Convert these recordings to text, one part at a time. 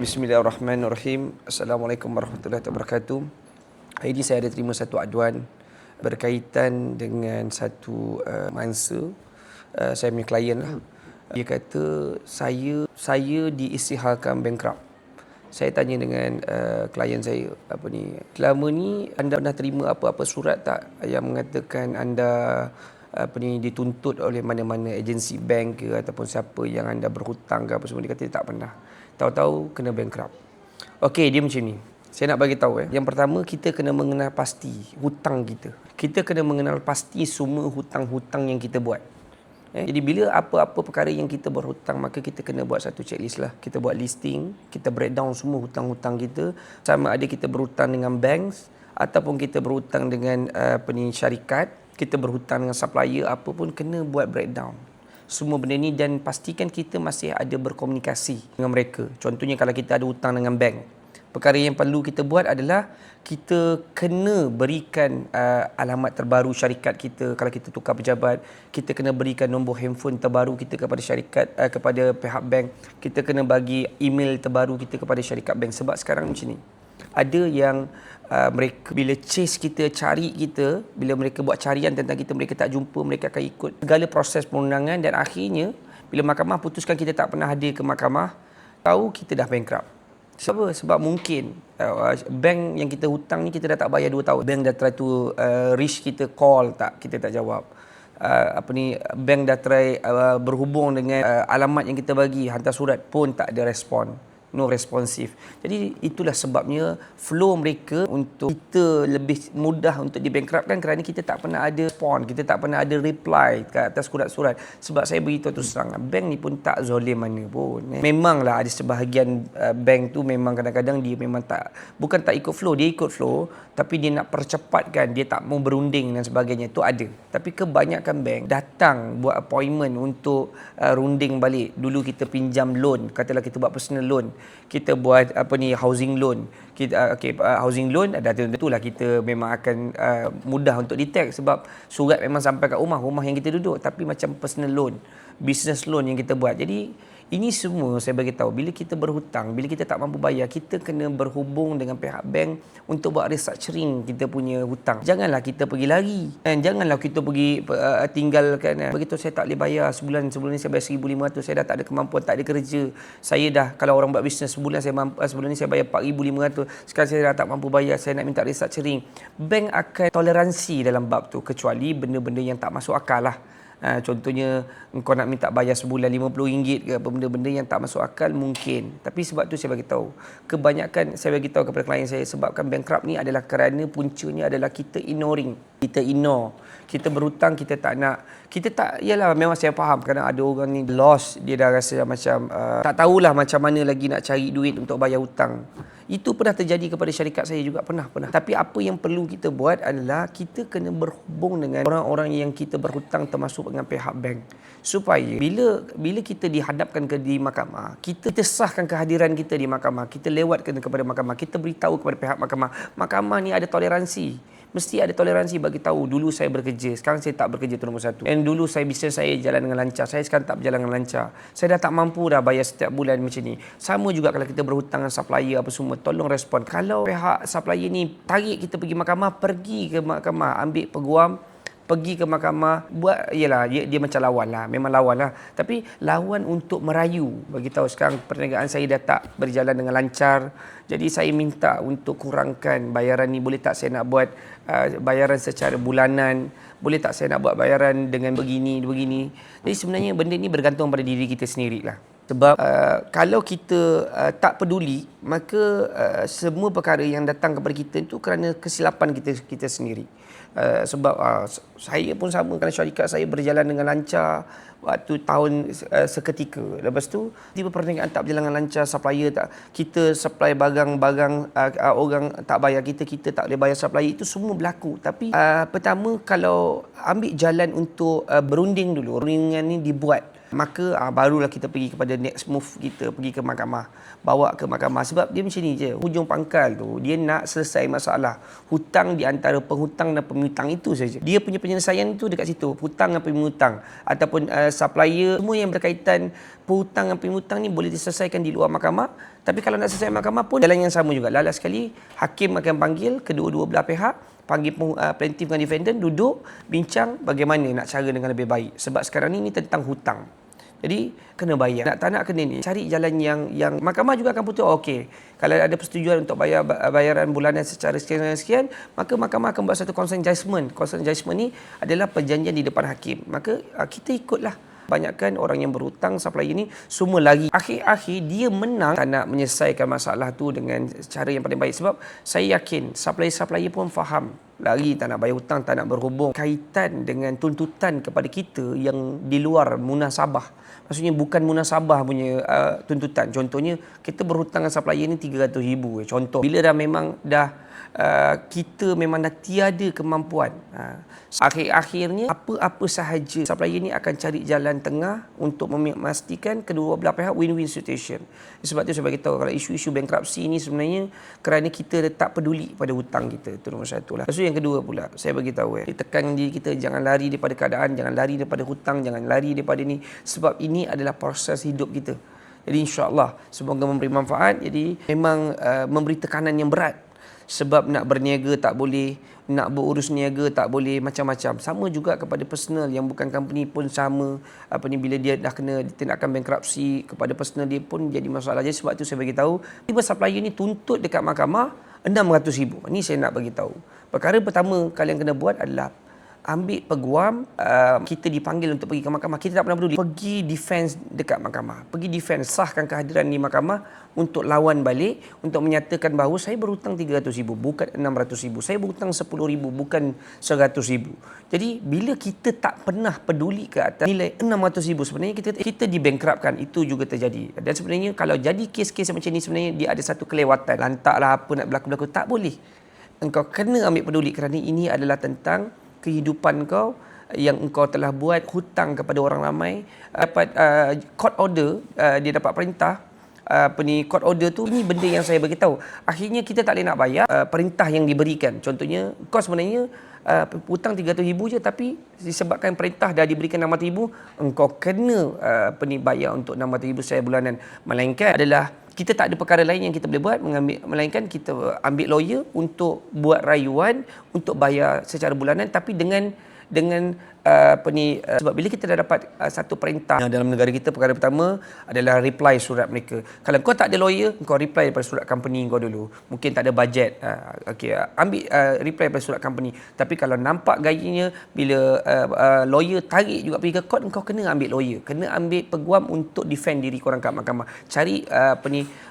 Bismillahirrahmanirrahim. Assalamualaikum warahmatullahi wabarakatuh. Hari ini saya ada terima satu aduan berkaitan dengan satu mangsa, saya punya klien lah. Dia kata saya diisytiharkan bankrupt. Saya tanya dengan klien saya, selama ni anda pernah terima apa-apa surat tak yang mengatakan anda dituntut oleh mana-mana agensi bank ke ataupun siapa yang anda berhutang ke apa semua. Dia kata dia tak pernah. Tahu-tahu kena bankrupt. Okey, dia macam ni. Saya nak bagi tahu Yang pertama, kita kena mengenal pasti hutang kita. Kita kena mengenal pasti semua hutang-hutang yang kita buat. Jadi bila apa-apa perkara yang kita berhutang, maka kita kena buat satu checklist lah. Kita buat listing, kita breakdown semua hutang-hutang kita. Sama ada kita berhutang dengan banks ataupun kita berhutang dengan syarikat, kita berhutang dengan supplier, apa pun kena buat breakdown semua benda ni dan pastikan kita masih ada berkomunikasi dengan mereka. Contohnya kalau kita ada hutang dengan bank, perkara yang perlu kita buat adalah kita kena berikan alamat terbaru syarikat kita. Kalau kita tukar pejabat, kita kena berikan nombor handphone terbaru kita kepada syarikat, kepada pihak bank. Kita kena bagi email terbaru kita kepada syarikat bank. Sebab sekarang macam ni, ada yang mereka bila chase kita, cari kita, bila mereka buat carian tentang kita, mereka tak jumpa, mereka akan ikut segala proses perundangan dan akhirnya bila mahkamah putuskan kita tak pernah hadir ke mahkamah, tahu kita dah bankrupt. Sebab mungkin bank yang kita hutang ni kita dah tak bayar 2 tahun. Bank dah try to reach kita, call tak, kita tak jawab. Bank dah try berhubung dengan alamat yang kita bagi, hantar surat pun tak ada respon. No responsif. Jadi itulah sebabnya flow mereka untuk kita lebih mudah untuk dibankruptkan kerana kita tak pernah ada respon, kita tak pernah ada reply ke atas surat-surat. Sebab saya beritahu terus terang, bank ni pun tak zalim mana pun. Memanglah ada sebahagian bank tu memang kadang-kadang dia memang bukan tak ikut flow, dia ikut flow tapi dia nak percepatkan, dia tak mau berunding dan sebagainya, tu ada. Tapi kebanyakan bank datang buat appointment untuk runding balik. Dulu kita pinjam loan, katalah kita buat personal loan, kita buat housing loan, kita housing loan, dah tentulah kita memang akan mudah untuk detect sebab surat memang sampai kat rumah yang kita duduk. Tapi macam personal loan, business loan yang kita buat, jadi ini semua saya bagi tahu, bila kita berhutang, bila kita tak mampu bayar, kita kena berhubung dengan pihak bank untuk buat restructuring kita punya hutang. Janganlah kita pergi lari, janganlah kita pergi tinggalkan, begitu saya tak boleh bayar sebulan ni saya bayar 1,500, saya dah tak ada kemampuan, tak ada kerja. Saya dah, kalau orang buat bisnes sebulan sebulan ni saya bayar 4,500, sekarang saya dah tak mampu bayar, saya nak minta restructuring. Bank akan toleransi dalam bab tu, kecuali benda-benda yang tak masuk akal lah. Contohnya engkau nak minta bayar sebulan RM50 ke apa, benda-benda yang tak masuk akal mungkin. Tapi sebab tu saya bagi tahu, kebanyakan saya bagi tahu kepada klien saya, sebabkan bankrupt ni adalah kerana puncanya adalah kita ignoring. Kita ignore. Kita berhutang, kita tak nak. Kita tak, yalah memang saya faham kadang ada orang ni lost, dia dah rasa macam tak tahulah macam mana lagi nak cari duit untuk bayar hutang. Itu pernah terjadi kepada syarikat saya juga, pernah. Tapi apa yang perlu kita buat adalah kita kena berhubung dengan orang-orang yang kita berhutang, termasuk dengan pihak bank, supaya bila kita dihadapkan di mahkamah, kita sahkan kehadiran kita di mahkamah, kita lewatkan kepada mahkamah, kita beritahu kepada pihak mahkamah. Mahkamah ni ada toleransi. Mesti ada toleransi, bagi tahu dulu saya bekerja, sekarang saya tak bekerja, tu nombor satu. Dan dulu bisnes saya jalan dengan lancar, saya sekarang tak berjalan dengan lancar. Saya dah tak mampu dah bayar setiap bulan macam ni. Sama juga kalau kita berhutang dengan supplier apa semua, tolong respon. Kalau pihak supplier ni tarik kita pergi mahkamah, pergi ke mahkamah, ambil peguam, pergi ke mahkamah, buat, yalah dia macam lawan lah, memang lawan lah, tapi lawan untuk merayu, bagi tahu sekarang perniagaan saya dah tak berjalan dengan lancar, jadi saya minta untuk kurangkan bayaran ni, boleh tak saya nak buat bayaran secara bulanan, boleh tak saya nak buat bayaran dengan begini. Jadi sebenarnya benda ni bergantung pada diri kita sendirilah. Sebab kalau kita tak peduli, maka semua perkara yang datang kepada kita itu kerana kesilapan kita sendiri. Sebab saya pun sama, kerana syarikat saya berjalan dengan lancar waktu tahun seketika. Lepas tu tiba perniagaan tak berjalan dengan lancar, supplier tak, kita supply barang-barang, orang tak bayar kita tak boleh bayar supplier, itu semua berlaku. Tapi pertama, kalau ambil jalan untuk berunding dulu, rundingan ni dibuat, maka barulah kita pergi kepada next move, kita pergi ke mahkamah, bawa ke mahkamah. Sebab dia macam ni je, hujung pangkal tu dia nak selesai masalah hutang di antara penghutang dan pemihutang, itu saja. Dia punya penyelesaian tu dekat situ, hutang dan pemihutang ataupun supplier, semua yang berkaitan Hutang dan piutang ni boleh diselesaikan di luar mahkamah, tapi kalau nak selesai mahkamah pun jalan yang sama juga. Last sekali hakim akan panggil kedua-dua belah pihak, panggil plaintiff dengan defendant, duduk bincang bagaimana nak cara dengan lebih baik. Sebab sekarang ni tentang hutang. Jadi kena bayar. Nak tak nak kena ni. Cari jalan yang mahkamah juga akan putus. Okey, kalau ada persetujuan untuk bayar bayaran bulanan secara sekian, maka mahkamah akan buat satu consent judgement. Consent judgement ni adalah perjanjian di depan hakim. Maka kita ikutlah. Banyakkan orang yang berhutang, supplier ni semua lari. Akhir-akhir dia menang, tak nak menyelesaikan masalah tu dengan cara yang paling baik. Sebab saya yakin supplier pun faham. Lari tak nak bayar hutang, tak nak berhubung. Kaitan dengan tuntutan kepada kita yang di luar munasabah. Maksudnya bukan munasabah punya tuntutan. Contohnya, kita berhutang dengan supplier ni RM300,000. Contoh, bila dah memang kita memang dah tiada kemampuan. Akhir-akhirnya apa-apa sahaja supplier ni akan cari jalan tengah untuk memastikan kedua belah pihak win-win situation. Sebab tu saya bagi tahu kalau isu-isu bankruptcy ni sebenarnya kerana kita tak peduli pada hutang kita. Itu nombor satu lah. Lepas tu yang kedua pula, saya bagi tahu tekan diri kita, jangan lari daripada keadaan, jangan lari daripada hutang, jangan lari daripada ni, sebab ini adalah proses hidup kita. Jadi insya-Allah semoga memberi manfaat. Jadi memang memberi tekanan yang berat. Sebab nak berniaga tak boleh, nak berurus niaga tak boleh, macam-macam. Sama juga kepada personal yang bukan company pun sama. Bila dia dah kena tindakan bankruptcy, kepada personal dia pun jadi masalah. Jadi sebab tu saya bagi tahu, tiba supplier ni tuntut dekat mahkamah RM600,000. Ni saya nak bagi tahu. Perkara pertama kalian kena buat adalah ambil peguam, kita dipanggil untuk pergi ke mahkamah, kita tak pernah peduli. Pergi defense dekat mahkamah. Pergi defense, sahkan kehadiran di mahkamah untuk lawan balik, untuk menyatakan bahawa saya berhutang RM300,000, bukan RM600,000. Saya berhutang RM10,000, bukan RM100,000. Jadi, bila kita tak pernah peduli ke atas nilai RM600,000, sebenarnya kita dibankruptkan. Itu juga terjadi. Dan sebenarnya, kalau jadi kes-kes macam ni, sebenarnya dia ada satu kelewatan. Lantaklah apa nak berlaku-berlaku. Tak boleh. Engkau kena ambil peduli kerana ini adalah tentang kehidupan kau yang engkau telah buat hutang kepada orang ramai. Dapat court order, dia dapat perintah, court order tu, ni benda yang saya bagi tahu. Akhirnya kita tak boleh nak bayar perintah yang diberikan. Contohnya kau sebenarnya hutang RM300,000 je, tapi disebabkan perintah dah diberikan RM600,000, engkau kena bayar untuk RM600,000 secara bulanan. Melainkan adalah kita tak ada perkara lain yang kita boleh buat, melainkan kita ambil lawyer untuk buat rayuan untuk bayar secara bulanan, tapi dengan sebab bila kita dah dapat satu perintah dalam negara kita, perkara pertama adalah reply surat mereka. Kalau kau tak ada lawyer, kau reply daripada surat company kau dulu. Mungkin tak ada bajet, ambil reply daripada surat company. Tapi kalau nampak gayanya bila lawyer tarik juga pergi ke court, kau kena ambil lawyer, kena ambil peguam untuk defend diri korang kat mahkamah. Cari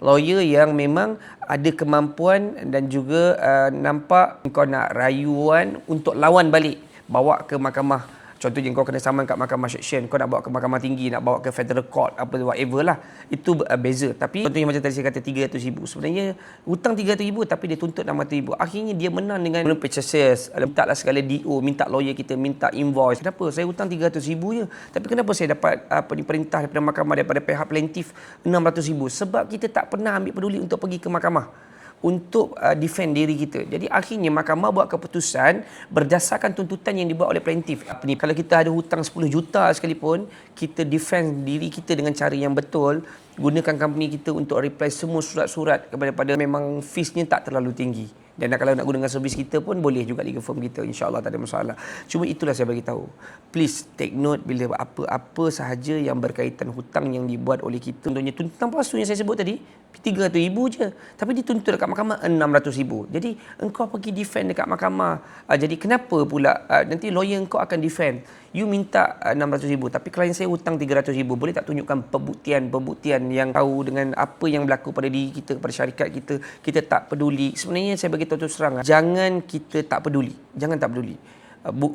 lawyer yang memang ada kemampuan dan juga nampak kau nak rayuan untuk lawan balik, bawa ke mahkamah. Contohnya kau kena saman kat mahkamah section, kau nak bawa ke mahkamah tinggi, nak bawa ke federal court, apa whatever lah. Itu beza. Tapi contohnya macam tadi saya kata RM300,000. Sebenarnya hutang RM300,000 tapi dia tuntut RM600,000. Akhirnya dia menang dengan purchases. Minta lah segala DO, minta lawyer kita, minta invoice. Kenapa? Saya hutang RM300,000 je. Tapi kenapa saya dapat perintah daripada mahkamah, daripada pihak plaintiff RM600,000? Sebab kita tak pernah ambil peduli untuk pergi ke mahkamah untuk defend diri kita. Jadi akhirnya mahkamah buat keputusan berdasarkan tuntutan yang dibuat oleh plaintiff. Kalau kita ada hutang 10 juta sekalipun, kita defend diri kita dengan cara yang betul, gunakan company kita untuk reply semua surat-surat kepada memang feesnya tak terlalu tinggi. Dan kalau nak gunakan servis kita pun boleh juga legal firm kita. InsyaAllah tak ada masalah. Cuma itulah saya bagi tahu. Please take note bila apa-apa sahaja yang berkaitan hutang yang dibuat oleh kita. Contohnya tuntutan palsu yang saya sebut tadi, RM300,000 je. Tapi dituntut dekat mahkamah RM600,000. Jadi engkau pergi defend dekat mahkamah. Jadi kenapa pula nanti lawyer engkau akan defend? You minta RM600,000 tapi klien saya hutang RM300,000. Boleh tak tunjukkan pembuktian yang tahu dengan apa yang berlaku pada diri kita, pada syarikat kita. Kita tak peduli. Sebenarnya saya bagi tahu terus terang, jangan kita tak peduli. Jangan tak peduli.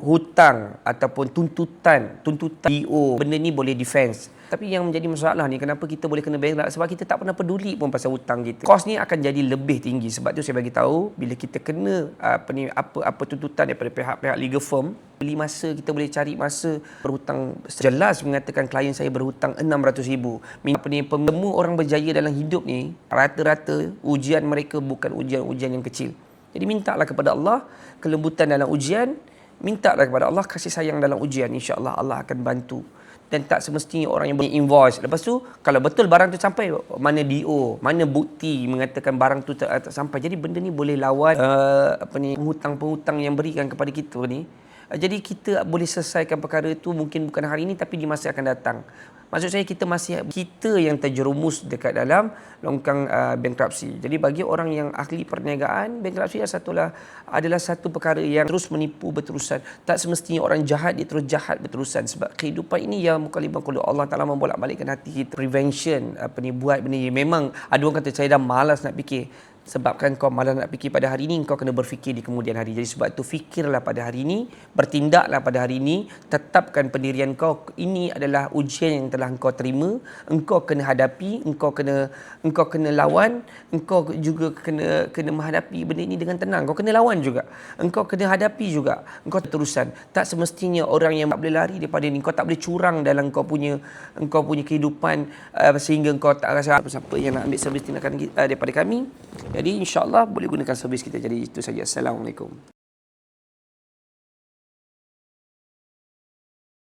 Hutang ataupun tuntutan DO, benda ni boleh defense. Tapi yang menjadi masalah ni, kenapa kita boleh kena bankrupt? Sebab kita tak pernah peduli pun pasal hutang kita. Kos ni akan jadi lebih tinggi. Sebab tu saya bagi tahu, bila kita kena apa tuntutan daripada pihak-pihak legal firm, beli masa, kita boleh cari masa berhutang. Jelas mengatakan klien saya berhutang RM600,000. Semua orang berjaya dalam hidup ni, rata-rata ujian mereka bukan ujian-ujian yang kecil. Jadi mintalah kepada Allah kelembutan dalam ujian, mintalah kepada Allah kasih sayang dalam ujian. InsyaAllah Allah akan bantu. dan tak semestinya orang yang invoice. Lepas tu kalau betul barang tu sampai, mana DO, mana bukti mengatakan barang tu tak sampai. Jadi benda ni boleh lawan penghutang-penghutang yang berikan kepada kita ni. Jadi kita boleh selesaikan perkara itu mungkin bukan hari ini tapi di masa akan datang. Maksud saya kita yang terjerumus dekat dalam longkang bankruptcy. Jadi bagi orang yang ahli perniagaan, bankruptcy adalah satu perkara yang terus menipu berterusan. Tak semestinya orang jahat dia terus jahat berterusan, sebab kehidupan ini ya mukallibal qulub, Allah Taala membolak-balikkan hati kita. Prevention buat benda ni. Memang ada orang kata saya dah malas nak fikir. Sebabkan kau malas nak fikir pada hari ini, kau kena berfikir di kemudian hari. Jadi sebab tu fikirlah pada hari ini, bertindaklah pada hari ini, tetapkan pendirian kau. Ini adalah ujian yang telah engkau terima, engkau kena hadapi, engkau kena lawan, engkau juga kena menghadapi benda ini dengan tenang. Kau kena lawan juga, engkau kena hadapi juga, engkau terusan. Tak semestinya orang yang tak boleh lari daripada ini, kau tak boleh curang dalam kau punya kehidupan sehingga kau tak rasa siapa yang nak ambil servis tindakan daripada kami. Jadi insya-Allah boleh gunakan servis kita. Jadi itu saja. Assalamualaikum.